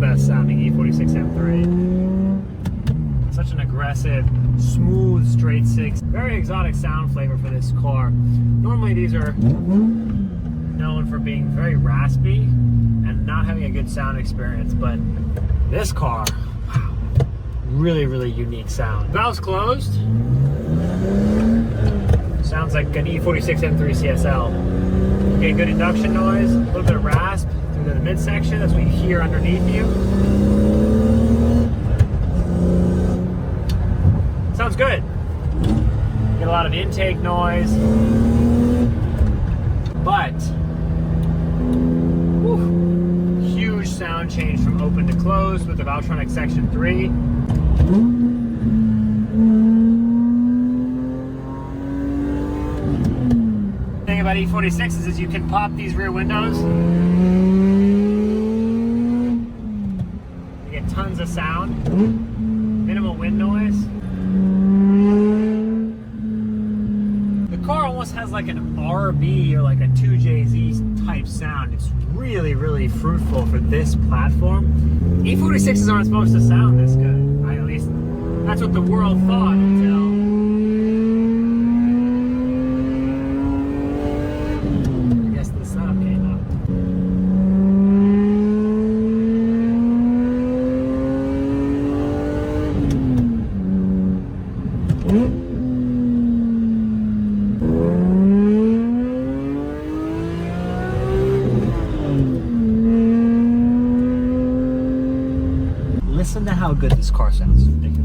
best sounding E46 M3. Such an aggressive, smooth, straight six. Very exotic sound flavor for this car. Normally these are known for being very raspy and not having a good sound experience, but this car, wow, really, really unique sound. Valves closed. Sounds like an E46 M3 CSL. Okay, good induction noise, a little bit of rasp through the midsection. That's what you hear underneath you. Sounds good. Get a lot of intake noise, but whew, huge sound change from open to closed with the Valvetronic Section 3. The thing about E46s is you can pop these rear windows. You get tons of sound, minimal wind noise. The car almost has like an RB or like a 2JZ type sound. It's really, really fruitful for this platform. E46s aren't supposed to sound this good. At least that's what the world thought until I guess the setup came up. Listen to how good this car sounds. It's ridiculous.